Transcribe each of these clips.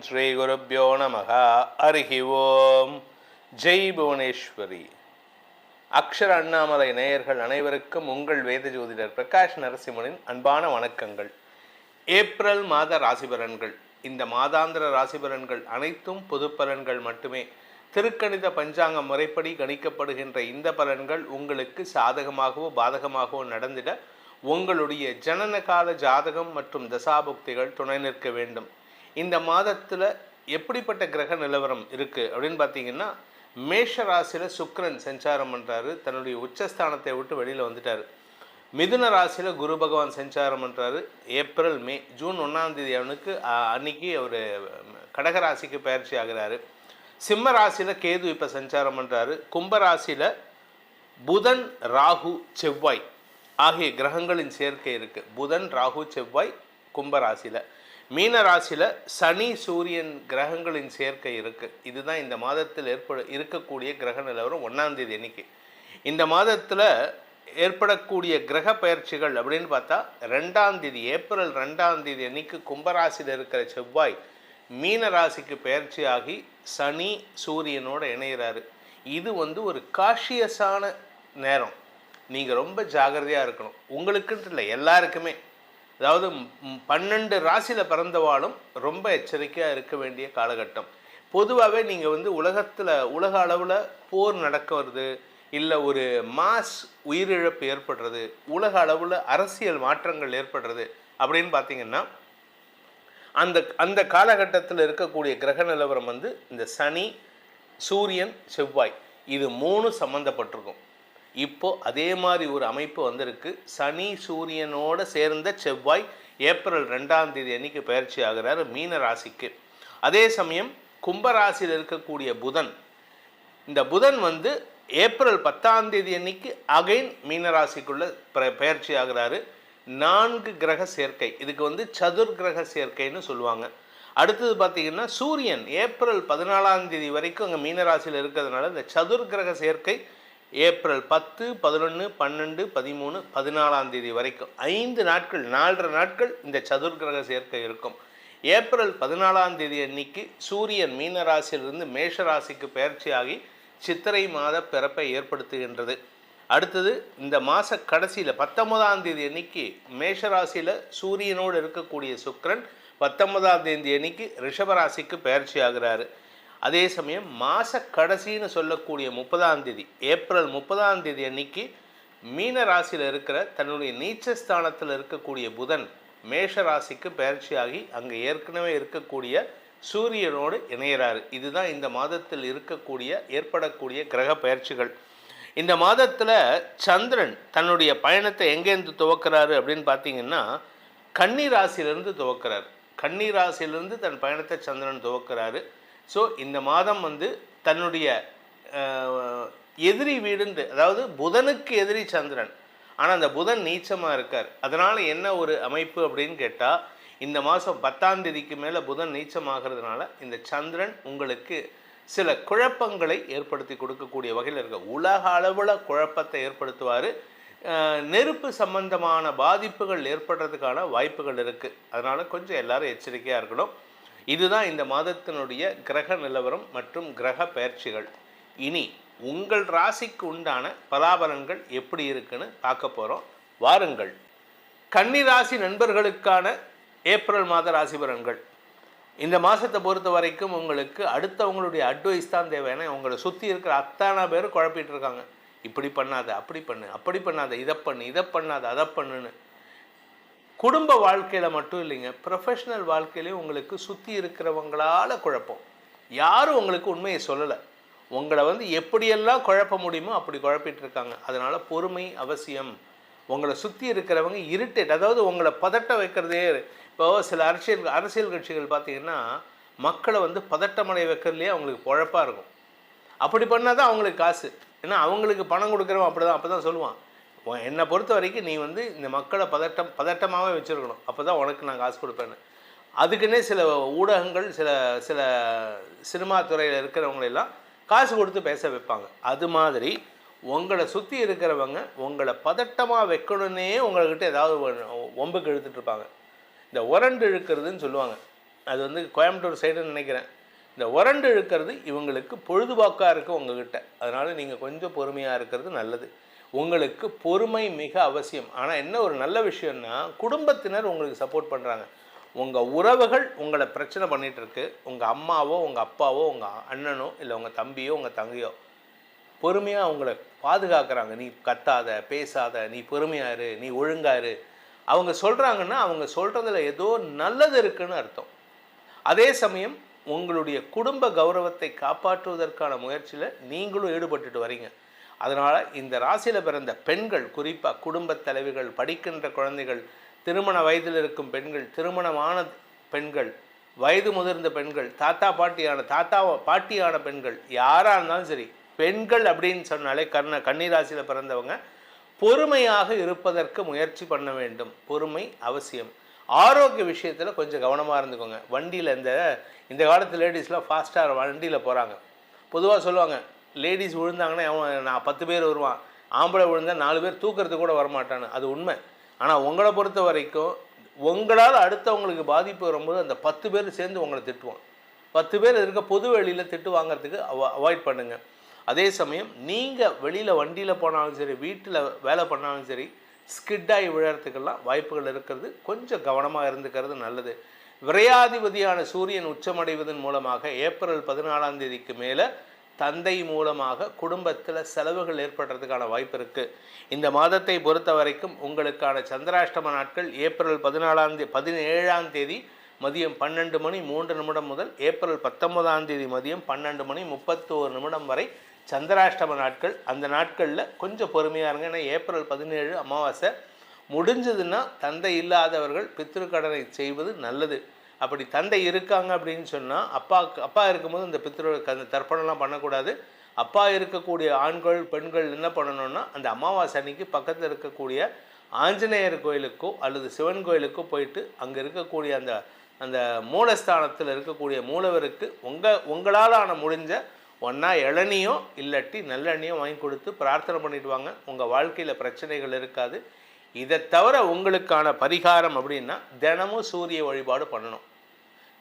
ஸ்ரீ குருப்யோ நமஹ. ஹரிஹி ஓம். ஜெய் புவனேஸ்வரி. அக்ஷர அண்ணாமலை நேயர்கள் அனைவருக்கும் உங்கள் வேத ஜோதிடர் பிரகாஷ் நரசிம்மனின் அன்பான வணக்கங்கள். ஏப்ரல் மாத ராசிபலன்கள். இந்த மாதாந்திர ராசிபலன்கள் அனைத்தும் பொது பலன்கள் மட்டுமே. திருக்கணித பஞ்சாங்க முறைப்படி கணிக்கப்படுகின்ற இந்த பலன்கள் உங்களுக்கு சாதகமாகவோ பாதகமாகவோ நடந்திட உங்களுடைய ஜனன கால ஜாதகம் மற்றும் தசாபுக்திகள் துணை நிற்க வேண்டும். இந்த மாதத்தில் எப்படிப்பட்ட கிரக நிலவரம் இருக்குது அப்படின்னு பார்த்தீங்கன்னா, மேஷ ராசியில் சுக்கிரன் சஞ்சாரம் பண்ணுறாரு, தன்னுடைய உச்சஸ்தானத்தை விட்டு வெளியில் வந்துட்டார். மிதுன ராசியில் குரு பகவான் சஞ்சாரம் பண்ணுறாரு. ஏப்ரல் மே ஜூன் 1ஆம் தேதி அவனுக்கு அன்னைக்கு அவர் கடகராசிக்கு பயிற்சி ஆகிறாரு. சிம்ம ராசியில் கேது இப்போ சஞ்சாரம் பண்ணுறாரு. கும்பராசியில் புதன் ராகு செவ்வாய் ஆகிய கிரகங்களின் சேர்க்கை இருக்குது. புதன் ராகு செவ்வாய் கும்பராசியில். மீன ராசியில் சனி சூரியன் கிரகங்களின் சேர்க்கை இருக்குது. இதுதான் இந்த மாதத்தில் இருக்கக்கூடிய கிரக நிலவரம் 1ஆம் தேதி அன்னைக்கு. இந்த மாதத்தில் ஏற்படக்கூடிய கிரக பயிற்சிகள் அப்படின்னு பார்த்தா 2ஆம் தேதி ஏப்ரல் 2ஆம் தேதி அன்னைக்கு கும்பராசியில் இருக்கிற செவ்வாய் மீன ராசிக்கு பயிற்சி ஆகி சனி சூரியனோடு இணைகிறாரு. இது ஒரு காஷியஸான நேரம். நீங்கள் ரொம்ப ஜாகிரதையாக இருக்கணும். உங்களுக்குன்ட்டு இல்லை, எல்லாருக்குமே. அதாவது 12 ராசியில் பிறந்தவாளும் ரொம்ப எச்சரிக்கையாக இருக்க வேண்டிய காலகட்டம். பொதுவாகவே நீங்கள் உலக அளவில் போர் நடக்க வருது, இல்லை ஒரு மாஸ் உயிரிழப்பு ஏற்படுறது, உலக அளவில் அரசியல் மாற்றங்கள் ஏற்படுறது அப்படின்னு பார்த்தீங்கன்னா, அந்த காலகட்டத்தில் இருக்கக்கூடிய கிரக நிலவரம் இந்த சனி சூரியன் செவ்வாய் இது 3 சம்மந்தப்பட்டிருக்கும். இப்போது அதே மாதிரி ஒரு அமைப்பு வந்திருக்கு. சனி சூரியனோடு சேர்ந்த செவ்வாய் ஏப்ரல் 2ஆம் தேதி அன்னைக்கு பயிற்சி ஆகிறார் மீன ராசிக்கு. அதே சமயம் கும்பராசியில் இருக்கக்கூடிய புதன், இந்த புதன் ஏப்ரல் 10ஆம் தேதி அன்னைக்கு அகைன் மீனராசிக்குள்ளே பயிற்சி ஆகிறாரு. 4 கிரக சேர்க்கை. இதுக்கு சதுர் கிரக சேர்க்கைன்னு சொல்லுவாங்க. அடுத்தது பார்த்திங்கன்னா சூரியன் ஏப்ரல் 14ஆம் தேதி வரைக்கும் அங்கே மீனராசியில் இருக்கிறதுனால இந்த சதுர் கிரக சேர்க்கை ஏப்ரல் 10, 11, 12, 13, 14ஆம் தேதி வரைக்கும் 5 நாட்கள் 4.5 நாட்கள் இந்த சதுர் கிரக சேர்க்கை இருக்கும். ஏப்ரல் 14ஆம் தேதி அன்னைக்கு சூரியன் மீனராசியிலிருந்து மேஷராசிக்கு பயிற்சி ஆகி சித்திரை மாத பிறப்பை ஏற்படுத்துகின்றது. அடுத்தது இந்த மாத கடைசியில் 19ஆம் தேதி அன்னைக்கு மேஷராசியில் சூரியனோடு இருக்கக்கூடிய சுக்கிரன் 19ஆம் தேதி அன்னைக்கு ரிஷபராசிக்கு பயிற்சி ஆகிறாரு. அதே சமயம் மாத கடைசின்னு சொல்லக்கூடிய 30ஆம் தேதி ஏப்ரல் 30ஆம் தேதி அன்னைக்கு மீன ராசியில் இருக்கிற தன்னுடைய நீச்சஸ்தானத்தில் இருக்கக்கூடிய புதன் மேஷ ராசிக்கு பயிற்சி ஆகி அங்கே ஏற்கனவே இருக்கக்கூடிய சூரியனோடு இணைகிறாரு. இதுதான் இந்த மாதத்தில் ஏற்படக்கூடிய கிரக பயிற்சிகள். இந்த மாதத்தில் சந்திரன் தன்னுடைய பயணத்தை எங்கேருந்து துவக்கிறாரு அப்படின்னு பார்த்தீங்கன்னா, கன்னி ராசியிலிருந்து துவக்கிறார். கன்னி ராசியிலிருந்து தன் பயணத்தை சந்திரன் துவக்கிறாரு. ஸோ இந்த மாதம் தன்னுடைய எதிரி வீடுன்று, அதாவது புதனுக்கு எதிரி சந்திரன், ஆனால் அந்த புதன் நீச்சமாக இருக்கார். அதனால் என்ன ஒரு அமைப்பு அப்படின்னு கேட்டால், இந்த மாதம் 10ஆம் தேதிக்கு மேலே புதன் நீச்சமாகிறதுனால இந்த சந்திரன் உங்களுக்கு சில குழப்பங்களை ஏற்படுத்தி கொடுக்கக்கூடிய வகையில் இருக்க, உலக அளவில் குழப்பத்தை ஏற்படுத்துவார். நெருப்பு சம்பந்தமான பாதிப்புகள் ஏற்படுறதுக்கான வாய்ப்புகள் இருக்குது. அதனால் கொஞ்சம் எல்லாரும் எச்சரிக்கையாக இருக்கணும். இதுதான் இந்த மாதத்தினுடைய கிரக நிலவரம் மற்றும் கிரக பயிற்சிகள். இனி உங்கள் ராசிக்கு உண்டான பலாபலன்கள் எப்படி இருக்குன்னு பார்க்க போகிறோம். வாருங்கள். கன்னி ராசி நண்பர்களுக்கான ஏப்ரல் மாத ராசி பலன்கள். இந்த மாதத்தை பொறுத்த வரைக்கும் உங்களுக்கு அடுத்தவங்களுடைய அட்வைஸ் தான் தேவை. ஏன்னா உங்களை சுற்றி இருக்கிற அத்தனை பேர் குழப்பிட்டு இருக்காங்க. இப்படி பண்ணாத, அப்படி பண்ணு, அப்படி பண்ணாத, இதை பண்ணாத, அதை பண்ணுன்னு. குடும்ப வாழ்க்கையில் மட்டும் இல்லைங்க, ப்ரொஃபஷ்னல் வாழ்க்கையிலையும் உங்களுக்கு சுற்றி இருக்கிறவங்களால் குழப்பம். யாரும் உங்களுக்கு உண்மையை சொல்லலை. உங்களை எப்படியெல்லாம் குழப்ப முடியுமோ அப்படி குழப்பிட்டு இருக்காங்க. அதனால் பொறுமை அவசியம். உங்களை சுற்றி இருக்கிறவங்க இரிட்டேட், அதாவது உங்களை பதட்ட வைக்கிறதே. இப்போ சில அரசியல் கட்சிகள் பார்த்திங்கன்னா மக்களை பதட்டமடை வைக்கிறதுலேயே அவங்களுக்கு குழப்பாக இருக்கும். அப்படி பண்ணால் தான் அவங்களுக்கு காசு. ஏன்னா அவங்களுக்கு பணம் கொடுக்குறவன் அப்போ தான் சொல்லுவான், என்னை பொறுத்த வரைக்கும் நீ இந்த மக்களை பதட்டமாகவே வச்சுருக்கணும், அப்போ தான் உனக்கு நான் காசு கொடுப்பேன்னு. அதுக்குன்னே சில ஊடகங்கள் சில சினிமா துறையில் இருக்கிறவங்களெல்லாம் காசு கொடுத்து பேச வைப்பாங்க. அது மாதிரி உங்களை சுற்றி இருக்கிறவங்க உங்களை பதட்டமாக வைக்கணுன்னே உங்கள்கிட்ட ஏதாவது ஒம்புக்கு இழுத்துட்ருப்பாங்க. இந்த உரண்டு இழுக்கிறதுன்னு சொல்லுவாங்க. அது வந்து கோயம்புத்தூர் சைடுன்னு நினைக்கிறேன். இந்த உரண்டு இழுக்கிறது இவங்களுக்கு பொழுதுபோக்காக இருக்குது உங்ககிட்ட. அதனால் நீங்கள் கொஞ்சம் பொறுமையாக இருக்கிறது நல்லது. உங்களுக்கு பொறுமை மிக அவசியம். ஆனால் என்ன ஒரு நல்ல விஷயம்னா, குடும்பத்தினர் உங்களுக்கு சப்போர்ட் பண்ணுறாங்க. உங்கள் உறவுகள் உங்களை பிரச்சனை பண்ணிகிட்ருக்கு. உங்கள் அம்மாவோ உங்கள் அப்பாவோ உங்கள் அண்ணனோ இல்லை உங்கள் தம்பியோ உங்கள் தங்கையோ பொறுமையாக அவங்கள பாதுகாக்கிறாங்க. நீ கத்தாத, பேசாத, நீ பொறுமையாக இரு, நீ ஒழுங்காக இரு. அவங்க சொல்கிறாங்கன்னா அவங்க சொல்கிறதுல ஏதோ நல்லது இருக்குன்னு அர்த்தம். அதே சமயம் உங்களுடைய குடும்ப கௌரவத்தை காப்பாற்றுவதற்கான முயற்சியில் நீங்களும் ஈடுபட்டுட்டு வரீங்க. அதனால் இந்த ராசியில் பிறந்த பெண்கள், குறிப்பாக குடும்பத் தலைவிகள், படிக்கின்ற குழந்தைகள், திருமண வயதில் இருக்கும் பெண்கள், திருமணமான பெண்கள், வயது முதிர்ந்த பெண்கள், தாத்தா பாட்டியான பெண்கள், யாராக இருந்தாலும் சரி, பெண்கள் அப்படின்னு சொன்னாலே கன்னிராசியில் பிறந்தவங்க பொறுமையாக இருப்பதற்கு முயற்சி பண்ண வேண்டும். பொறுமை அவசியம். ஆரோக்கிய விஷயத்தில் கொஞ்சம் கவனமாக இருந்துக்கோங்க. வண்டியில் இந்த காலத்து லேடிஸ்லாம் ஃபாஸ்ட்டாக வண்டியில் போகிறாங்க. பொதுவாக சொல்லுவாங்க, லேடிஸ் விழுந்தாங்கன்னா நான் 10 பேர் வருவான், ஆம்பளை விழுந்தால் 4 பேர் தூக்கிறதுக்கு கூட வரமாட்டான்னு. அது உண்மை. ஆனால் உங்களை பொறுத்த வரைக்கும் உங்களால் அடுத்தவங்களுக்கு பாதிப்பு வரும்போது அந்த 10 பேர் சேர்ந்து உங்களை திட்டுவான். 10 பேர் இருக்க பொது வெளியில் திட்டு வாங்கிறதுக்கு அவாய்ட் பண்ணுங்கள். அதே சமயம் நீங்கள் வெளியில் வண்டியில் போனாலும் சரி, வீட்டில் வேலை பண்ணாலும் சரி, ஸ்கிட்டாகி விழறதுக்கெல்லாம் வாய்ப்புகள் இருக்கிறது. கொஞ்சம் கவனமாக இருந்துக்கிறது நல்லது. விரையாதிபதியான சூரியன் உச்சமடைவதன் மூலமாக ஏப்ரல் 14ஆம் தேதிக்கு மேலே தந்தை மூலமாக குடும்பத்தில் செலவுகள் ஏற்படுறதுக்கான வாய்ப்பு இருக்குது. இந்த மாதத்தை பொறுத்த வரைக்கும் உங்களுக்கான சந்திராஷ்டம நாட்கள் ஏப்ரல் 17ஆம் தேதி மதியம் 12:03 முதல் ஏப்ரல் 19ஆம் தேதி மதியம் 12:31 வரை சந்திராஷ்டம நாட்கள். அந்த நாட்களில் கொஞ்சம் பொறுமையாக இருங்க. ஏன்னா ஏப்ரல் 17 அமாவாசை முடிஞ்சதுன்னா தந்தை இல்லாதவர்கள் பித்ருக்கடனை செய்வது நல்லது. அப்படி தந்தை இருக்காங்க அப்படின்னு சொன்னால் அப்பா இருக்கும்போது இந்த அந்த தர்ப்பணம்லாம் பண்ணக்கூடாது. அப்பா இருக்கக்கூடிய ஆண்கள் பெண்கள் என்ன பண்ணணும்னா, அந்த அமாவாசை அன்னைக்கு பக்கத்தில் இருக்கக்கூடிய ஆஞ்சநேயர் கோயிலுக்கோ அல்லது சிவன் கோயிலுக்கோ போயிட்டு அங்கே இருக்கக்கூடிய அந்த மூலஸ்தானத்தில் இருக்கக்கூடிய மூலவருக்கு உங்களால் முடிஞ்ச ஒன்றா இளநியோ இல்லாட்டி நல்லெண்ணியோ வாங்கி கொடுத்து பிரார்த்தனை பண்ணிட்டு வாங்க. உங்கள் வாழ்க்கையில் பிரச்சனைகள் இருக்காது. இதை தவிர உங்களுக்கான பரிகாரம் அப்படின்னா தினமும் சூரிய வழிபாடு பண்ணணும்.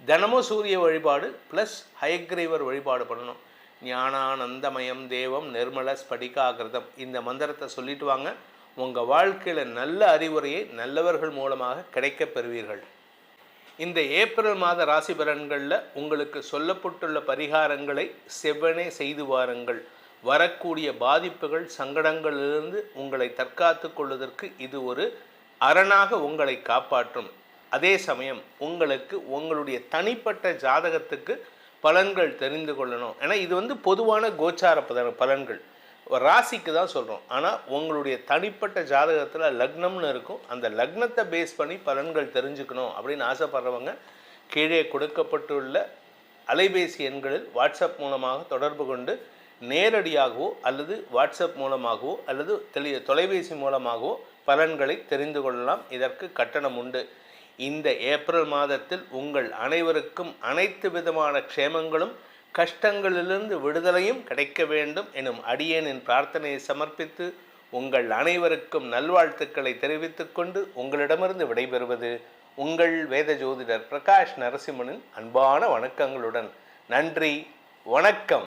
தினமும் சூரிய வழிபாடு ப்ளஸ் ஹயக்ரீவர் வழிபாடு பண்ணணும். ஞானானந்தமயம் தேவம் நிர்மல ஸ்படிகாகிருதம் இந்த மந்திரத்தை சொல்லிட்டு வாங்க. உங்கள் வாழ்க்கையில் நல்ல அறிவுரையை நல்லவர்கள் மூலமாக கிடைக்கப் பெறுவீர்கள். இந்த ஏப்ரல் மாத ராசி பலன்களில் உங்களுக்கு சொல்லப்பட்டுள்ள பரிகாரங்களை செவ்வனே செய்து வாருங்கள். வரக்கூடிய பாதிப்புகள் சங்கடங்களிலிருந்து உங்களை தற்காத்து கொள்வதற்கு இது ஒரு அரணாக உங்களை காப்பாற்றும். அதே சமயம் உங்களுக்கு உங்களுடைய தனிப்பட்ட ஜாதகத்துக்கு பலன்கள் தெரிந்து கொள்ளணும். ஏன்னா இது பொதுவான கோச்சார பலன்கள், ராசிக்கு தான் சொல்கிறோம். ஆனால் உங்களுடைய தனிப்பட்ட ஜாதகத்தில் லக்னம்னு இருக்கும். அந்த லக்னத்தை பேஸ் பண்ணி பலன்கள் தெரிஞ்சுக்கணும் அப்படின்னு ஆசைப்படுறவங்க கீழே கொடுக்கப்பட்டுள்ள அலைபேசி எண்களில் வாட்ஸ்அப் மூலமாக தொடர்பு கொண்டு நேரடியாகவோ அல்லது வாட்ஸ்அப் மூலமாகவோ அல்லது தொலைபேசி மூலமாகவோ பலன்களை தெரிந்து கொள்ளலாம். இதற்கு கட்டணம் உண்டு. இந்த ஏப்ரல் மாதத்தில் உங்கள் அனைவருக்கும் அனைத்து விதமான க்ஷேமங்களும் கஷ்டங்களிலிருந்து விடுதலையும் கிடைக்க வேண்டும் எனும் அடியேனின் பிரார்த்தனையை சமர்ப்பித்து உங்கள் அனைவருக்கும் நல்வாழ்த்துக்களை தெரிவித்துக் கொண்டு உங்களிடமிருந்து விடைபெறுவது உங்கள் வேத ஜோதிடர் பிரகாஷ் நரசிம்மனின் அன்பான வணக்கங்களுடன். நன்றி, வணக்கம்.